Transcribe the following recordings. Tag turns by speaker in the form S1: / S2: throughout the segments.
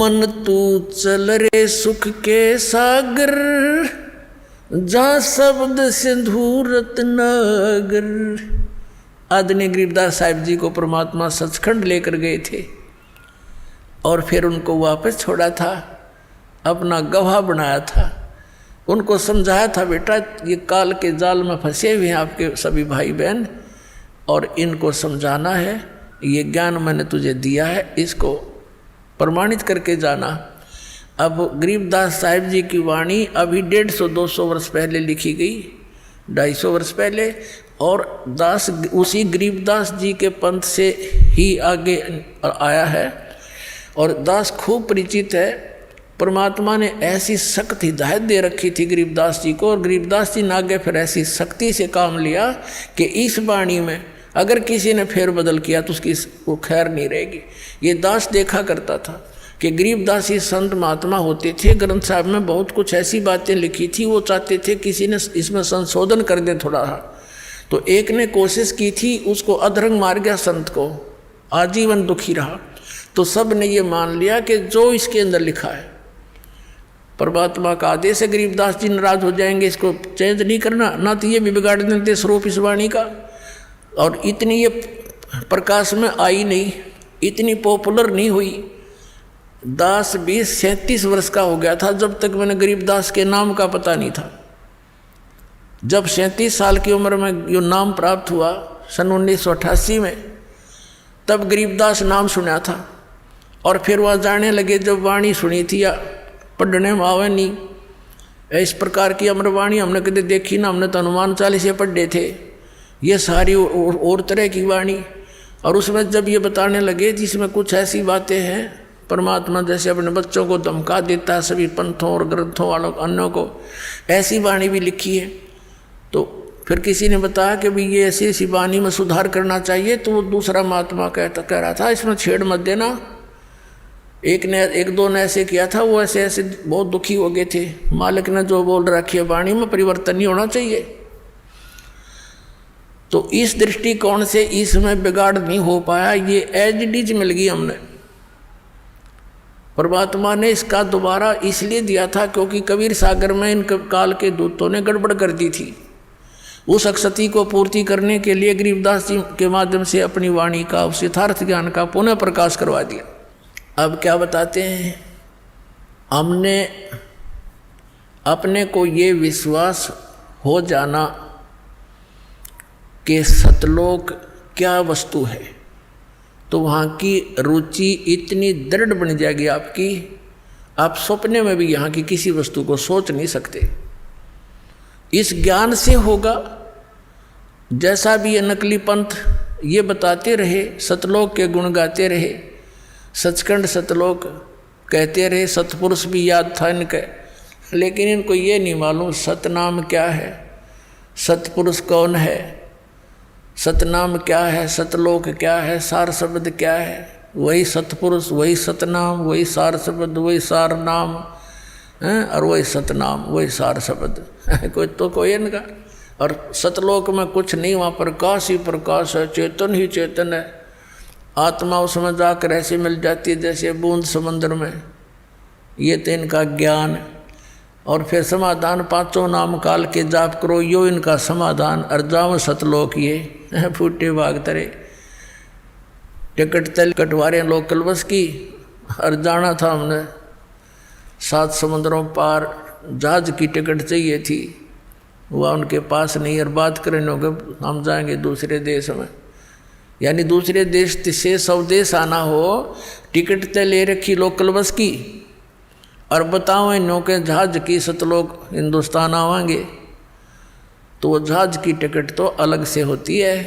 S1: मन तू चल रे सुख के सागर, जहाँ शब्द सिंधु रत्नागर। आदरणीय गरीबदास साहिब जी को परमात्मा सचखंड लेकर गए थे और फिर उनको वापस छोड़ा था, अपना गवाह बनाया था, उनको समझाया था बेटा ये काल के जाल में फंसे हुए हैं आपके सभी भाई बहन, और इनको समझाना है, ये ज्ञान मैंने तुझे दिया है, इसको प्रमाणित करके जाना। अब गरीबदास साहिब जी की वाणी अभी 150-200 वर्ष पहले लिखी गई, 250 वर्ष पहले, और दास उसी गरीबदास जी के पंथ से ही आगे आया है, और दास खूब परिचित है। परमात्मा ने ऐसी सख्त हिदायत दे रखी थी गरीबदास जी को, और गरीबदास जी ने आगे फिर ऐसी सख्ती से काम लिया कि इस वाणी में अगर किसी ने फेर बदल किया तो उसकी वो खैर नहीं रहेगी। ये दास देखा करता था कि गरीबदास ही संत महात्मा होते थे, ग्रंथ साहब में बहुत कुछ ऐसी बातें लिखी थी, वो चाहते थे किसी ने इसमें संशोधन कर दे थोड़ा सा, तो एक ने कोशिश की थी, उसको अधरंग मार गया संत को, आजीवन दुखी रहा। तो सब ने ये मान लिया कि जो इसके अंदर लिखा है परमात्मा का आदेश है, गरीबदास जी नाराज हो जाएंगे, इसको चेंज नहीं करना, ना तो ये भी बिगाड़ देते स्वरूप इस वाणी का। और इतनी ये प्रकाश में आई नहीं, इतनी पॉपुलर नहीं हुई। दास 20-37 वर्ष का हो गया था जब तक मैंने गरीबदास के नाम का पता नहीं था। जब 37 साल की उम्र में ये नाम प्राप्त हुआ सन 1988 में, तब गरीबदास नाम सुना था, और फिर वह जाने लगे जब वाणी सुनी थी या पढ़ने में आवे नहीं, इस प्रकार की अमरवाणी हमने कभी देखी ना, हमने तो हनुमान चालीसे पढ़े थे, ये सारी और तरह की वाणी। और उसमें जब ये बताने लगे जिसमें कुछ ऐसी बातें हैं, परमात्मा जैसे अपने बच्चों को धमका देता है सभी पंथों और ग्रंथों वालों अन्यों को, ऐसी वाणी भी लिखी है। तो फिर किसी ने बताया कि भाई ये ऐसी ऐसी वाणी में सुधार करना चाहिए, तो वो दूसरा महात्मा कह रहा था इसमें छेड़ मत देना। एक दो ने ऐसे किया था, वो ऐसे ऐसे बहुत दुखी हो गए थे, मालिक ने जो बोल रखी है वाणी में परिवर्तन नहीं होना चाहिए। तो इस दृष्टिकोण से इसमें बिगाड़ नहीं हो पाया, ये एज इट इज मिल गई हमने। परमात्मा ने इसका दोबारा इसलिए दिया था क्योंकि कबीर सागर में इन काल के दूतों ने गड़बड़ कर दी थी। उस अक्षति को पूर्ति करने के लिए गरीबदास जी के माध्यम से अपनी वाणी का, उस यथार्थ ज्ञान का पुनः प्रकाश करवा दिया। अब क्या बताते हैं, हमने अपने को ये विश्वास हो जाना कि सतलोक क्या वस्तु है, तो वहाँ की रुचि इतनी दृढ़ बन जाएगी आपकी, आप सपने में भी यहाँ की किसी वस्तु को सोच नहीं सकते। इस ज्ञान से होगा। जैसा भी ये नकली पंथ ये बताते रहे, सतलोक के गुण गाते रहे, सचखंड सतलोक कहते रहे, सतपुरुष भी याद था इनके, लेकिन इनको ये नहीं मालूम सतनाम क्या है, सतपुरुष कौन है, सतनाम क्या है, सतलोक क्या है, सार शब्द क्या है। वही सतपुरुष, वही सतनाम, वही सार शब्द, वही सार नाम है, और वही सतनाम, वही सार शब्द कोई तो कोई इनका। और सतलोक में कुछ नहीं, वहाँ प्रकाश ही प्रकाश है, चेतन ही चेतन है। आत्मा उसमें जाकर ऐसे मिल जाती है जैसे बूंद समंदर में। ये तो इनका ज्ञान। और फिर समाधान, पांचों नाम काल के जाप करो, यो इनका समाधान। अर्जाव सतलोक ये फूटे बाग तरे, टिकट तल कटवारे लोग कलवस की। और जाना था हमने 7 समुद्रों पार, जहाज की टिकट चाहिए थी, वह उनके पास नहीं। और बात करें होगा हम जाएंगे दूसरे देश में, यानी दूसरे देश से स्वदेश आना हो, टिकट तय ले रखी लोकल बस की, और बताओ इन के जहाज की सतलोक हिंदुस्तान आवांगे, तो वो जहाज की टिकट तो अलग से होती है,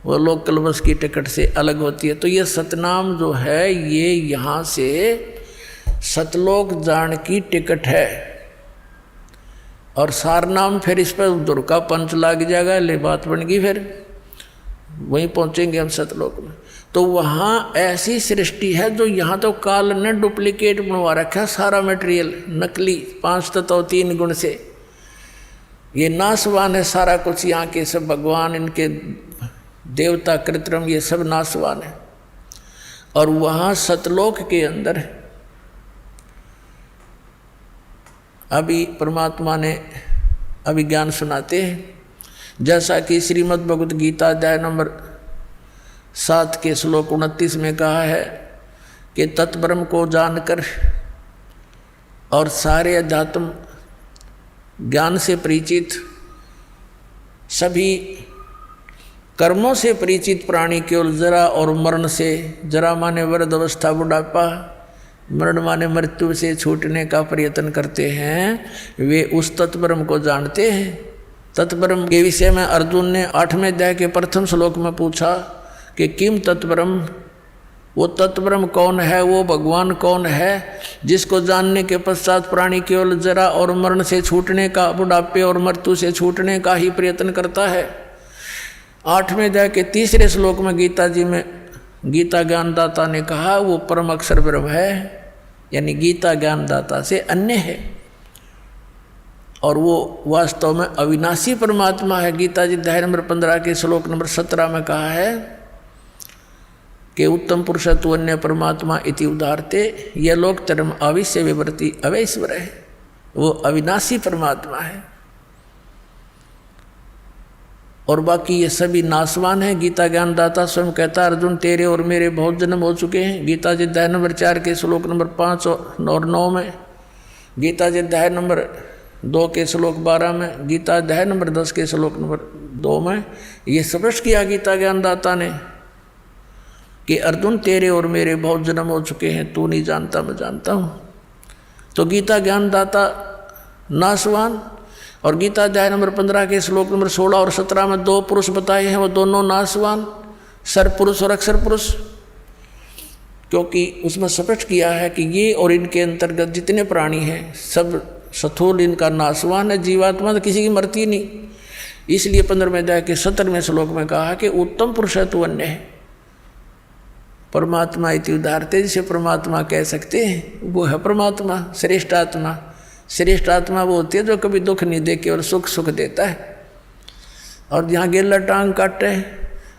S1: वो लोकल बस की टिकट से अलग होती है। तो ये सतनाम जो है ये यहाँ से सतलोक जान की टिकट है। और सारनाम फिर इस पर दुर का पंच लग जाएगा, ले बात बन गई, फिर वहीं पहुँचेंगे हम सतलोक में। तो वहाँ ऐसी सृष्टि है जो यहाँ तो काल ने डुप्लीकेट बनवा रखा है, सारा मटेरियल नकली, 5 तत्व 3 गुण से ये नाशवान है सारा कुछ। यहाँ के सब भगवान, इनके देवता कृत्रिम, ये सब नाशवान है। और वहाँ सतलोक के अंदर अभी परमात्मा ने अभिज्ञान सुनाते हैं, जैसा कि श्रीमद् भगवद गीता अध्याय नंबर 7 के श्लोक 29 में कहा है कि तत्ब्रह्म को जानकर और सारे अध्यात्म ज्ञान से परिचित, सभी कर्मों से परिचित प्राणी केवल जरा और मरण से, जरा माने वृद्ध अवस्था बुढ़ापा, मरण माने मृत्यु से छूटने का प्रयत्न करते हैं, वे उस तत्ब्रह्म को जानते हैं। तत्ब्रह्म के विषय में अर्जुन ने 8वें अध्याय के प्रथम श्लोक में पूछा कि किम तत्ब्रह्म, वो तत्ब्रह्म कौन है, वो भगवान कौन है जिसको जानने के पश्चात प्राणी केवल जरा और मरण से छूटने का, बुढ़ापे और मृत्यु से छूटने का ही प्रयत्न करता है। 8वें अध्याय के 3रे श्लोक में गीता जी में गीता ज्ञानदाता ने कहा वो परम अक्षर ब्रह्म है, यानी गीता ज्ञानदाता से अन्य है और वो वास्तव में अविनाशी परमात्मा है। गीता जी अध्याय नंबर 15 के श्लोक नंबर 17 में कहा है कि उत्तम पुरुषत्व अन्य परमात्मा इति उदाहरते, यह लोक तरम आविश्य विवर्ती अवैश्वर है, वो अविनाशी परमात्मा है और बाकी ये सभी नाशवान हैं। गीता ज्ञानदाता स्वयं कहता अर्जुन तेरे और मेरे बहुत जन्म हो चुके हैं। गीता जी अध्याय नंबर 4 के श्लोक नंबर 5 और 9 में, गीता जी अध्याय नंबर 2 के श्लोक 12 में, गीता अध्याय नंबर 10 के श्लोक नंबर 2 में ये स्पष्ट किया गीता ज्ञानदाता ने कि अर्जुन तेरे और मेरे बहुत जन्म हो चुके हैं, तू नहीं जानता मैं जानता हूँ। तो गीता ज्ञानदाता नाशवान, और गीता अध्याय नंबर 15 के श्लोक नंबर 16 और 17 में 2 पुरुष बताए हैं, वो दोनों नाशवान, सर पुरुष और अक्षर पुरुष, क्योंकि उसमें स्पष्ट किया है कि ये और इनके अंतर्गत जितने प्राणी हैं सब स्थूल इनका नाशवान है, जीवात्मा तो किसी की मरती नहीं। इसलिए 15वें अध्याय के 17वें श्लोक में कहा कि उत्तम पुरुषत्व अन्य है परमात्मा इति उदाहरते, जिसे परमात्मा कह सकते हैं वो है परमात्मा, श्रेष्ठ आत्मा। श्रेष्ठ आत्मा वो होती है जो कभी दुख नहीं दे, केवल सुख सुख देता है। और जहाँ गेला टांग काटे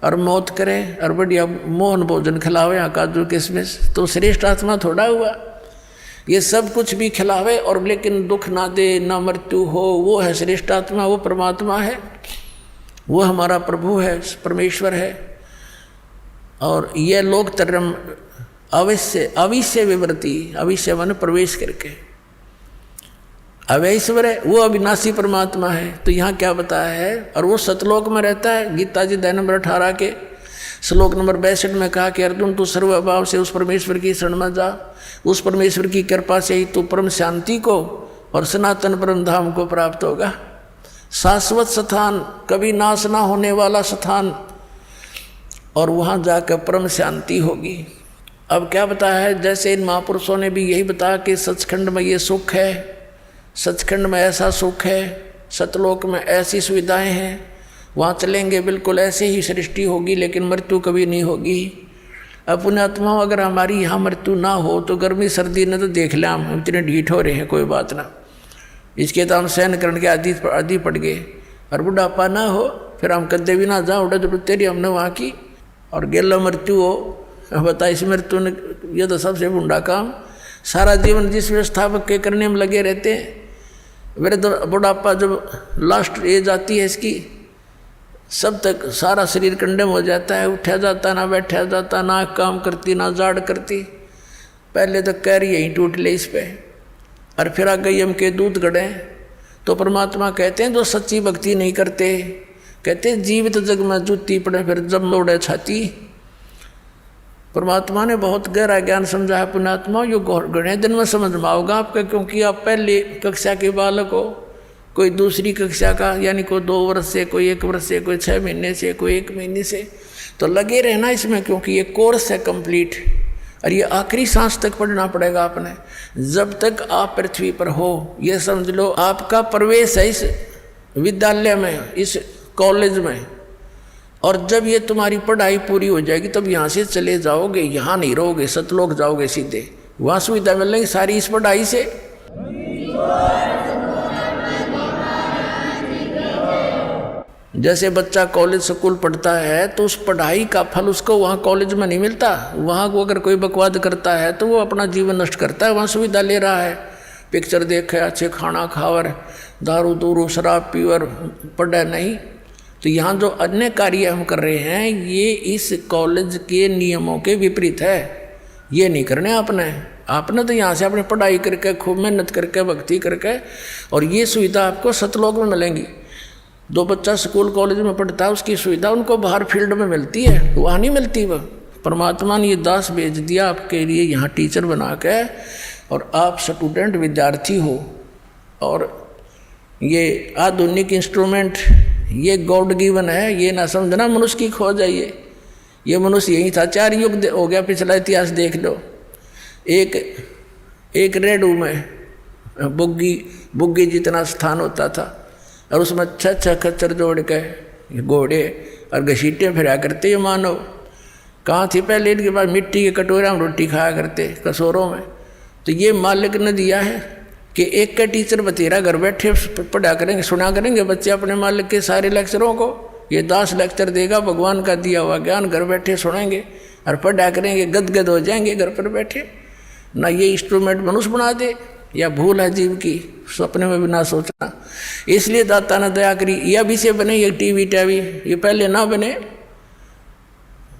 S1: और मौत करे और बढ़िया मोहन भोजन खिलावे, यहाँ काजू किशमिश, तो श्रेष्ठ आत्मा थोड़ा हुआ। ये सब कुछ भी खिलावे और लेकिन दुख ना दे, ना मृत्यु हो, वो है श्रेष्ठ आत्मा, वो परमात्मा है, वो हमारा प्रभु है, परमेश्वर है। और यह लोक तरम अविश्य विवृत्ति, अविश्य मन प्रवेश करके, अवैश्वर है, वो अविनाशी परमात्मा है। तो यहाँ क्या बताया है, और वो सतलोक में रहता है। गीता जी अध्याय नंबर 18 के श्लोक नंबर 62 में कहा कि अर्जुन तू सर्वभाव से उस परमेश्वर की शरण में जा, उस परमेश्वर की कृपा से ही तू परम शांति को और सनातन परम धाम को प्राप्त होगा। शाश्वत स्थान, कभी नाश ना होने वाला स्थान, और वहाँ जाकर परम शांति होगी। अब क्या बताया है, जैसे इन महापुरुषों ने भी यही बताया कि सचखंड में ये सुख है, सचखंड में ऐसा सुख है, सतलोक में ऐसी सुविधाएं हैं, वहाँ चलेंगे बिल्कुल ऐसे ही सृष्टि होगी, लेकिन मृत्यु कभी नहीं होगी। अब पुण्यात्मा अगर हमारी यहाँ मृत्यु ना हो तो गर्मी सर्दी ने तो देख लिया, हम इतने ढीठ हो रहे हैं, कोई बात ना, इसके तो हम सहन करने के आदि पड़ गए। और बुढ़ापा ना हो फिर हम कदे भी ना जाओ, उड़ा तेरी हमने वहाँ की, और गेला मृत्यु हो, बता इस मृत्यु ने, ये तो सबसे बुढ़ा काम। सारा जीवन जिस व्यवस्थापक के करने में लगे रहते हैं, वृद्ध बुढ़ापा जब लास्ट एज आती है इसकी, सब तक सारा शरीर कंडम हो जाता है, उठा जाता ना बैठा जाता, ना काम करती ना जाड़ करती। पहले तो कैर यहीं टूट ले इस पे, और फिर आ गई हम के दूध गड़े। तो परमात्मा कहते हैं जो सच्ची भक्ति नहीं करते, कहते जीवित जग में जूती पड़े फिर जब लोड़े छाती। परमात्मा ने बहुत गहरा ज्ञान समझा है पुण्यात्मा, यो घने दिन में समझ में आओगा आपका, क्योंकि आप पहले कक्षा के बालक हो, कोई दूसरी कक्षा का, यानी कोई 2 वर्ष से, कोई 1 वर्ष से, कोई 6 महीने से, कोई 1 महीने से, तो लगे रहना इसमें, क्योंकि ये कोर्स है कंप्लीट, और ये आखिरी सांस तक पढ़ना पड़ेगा आपने, जब तक आप पृथ्वी पर हो। ये समझ लो आपका प्रवेश है इस विद्यालय में, इस कॉलेज में, और जब ये तुम्हारी पढ़ाई पूरी हो जाएगी तब यहाँ से चले जाओगे, यहाँ नहीं रहोगे, सतलोक जाओगे सीधे, वहाँ सुविधा मिलेगी सारी इस पढ़ाई से। जैसे बच्चा कॉलेज स्कूल पढ़ता है तो उस पढ़ाई का फल उसको वहाँ कॉलेज में नहीं मिलता, वहाँ को अगर कोई बकवाद करता है तो वो अपना जीवन नष्ट करता है, वहाँ सुविधा ले रहा है। पिक्चर देखे, अच्छे खाना खावर, दारू दूरू शराब पीवर पढ़े नहीं। तो यहाँ जो अन्य कार्य हम कर रहे हैं ये इस कॉलेज के नियमों के विपरीत है। ये नहीं करने आपने तो यहाँ से अपनी पढ़ाई करके खूब मेहनत करके भक्ति करके, और ये सुविधा आपको सतलोक में मिलेंगी। जो बच्चा स्कूल कॉलेज में पढ़ता है उसकी सुविधा उनको बाहर फील्ड में मिलती है, वहाँ नहीं मिलती। वह परमात्मा ने ये दास भेज दिया आपके लिए यहाँ टीचर बना के, और आप स्टूडेंट विद्यार्थी हो। और ये आधुनिक इंस्ट्रूमेंट ये गॉड गिवन है, ये ना समझना मनुष्य की खोज है। ये मनुष्य यही था, 4 युग हो गया, पिछला इतिहास देख लो। एक रेडू में बुग्गी जितना स्थान होता था, और उसमें 6 खच्चर जोड़ के घोड़े और घसीटे फिरा करते। ये मानव कहाँ थी पहले, इनके पास मिट्टी के कटोरा में रोटी खाया करते, कसोरों में। तो ये मालिक ने दिया है कि एक का टीचर बतेरा घर बैठे पढ़ा करेंगे, सुना करेंगे बच्चे अपने मालिक के सारे लेक्चरों को। ये 10 लेक्चर देगा, भगवान का दिया हुआ ज्ञान घर बैठे सुनेंगे और पढ़ा करेंगे, गदगद हो जाएंगे घर पर बैठे। ना ये इंस्ट्रूमेंट मनुष्य बना दे, या भूल है जीव की, सपने में भी ना सोचना। इसलिए दाता ने दया करी, यह भी से बने ये टीवी ये पहले ना बने।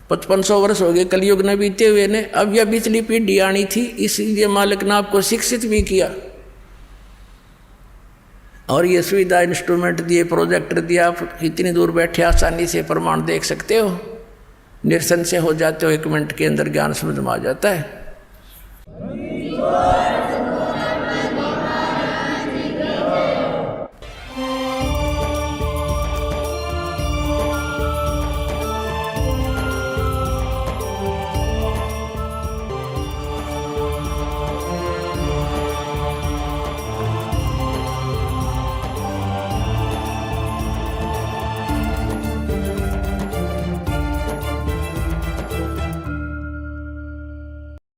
S1: 5500 वर्ष हो गए कलयुग ने बीते हुए ने, अब यह पिछली पीढ़ी आनी थी, इसलिए मालिक ने आपको शिक्षित भी किया। और ये सुविधा इंस्ट्रूमेंट दिए, प्रोजेक्टर दिया, आप इतनी दूर बैठे आसानी से प्रमाण देख सकते हो, निरसन से हो जाते हो, 1 मिनट के अंदर ज्ञान समझ में आ जाता है।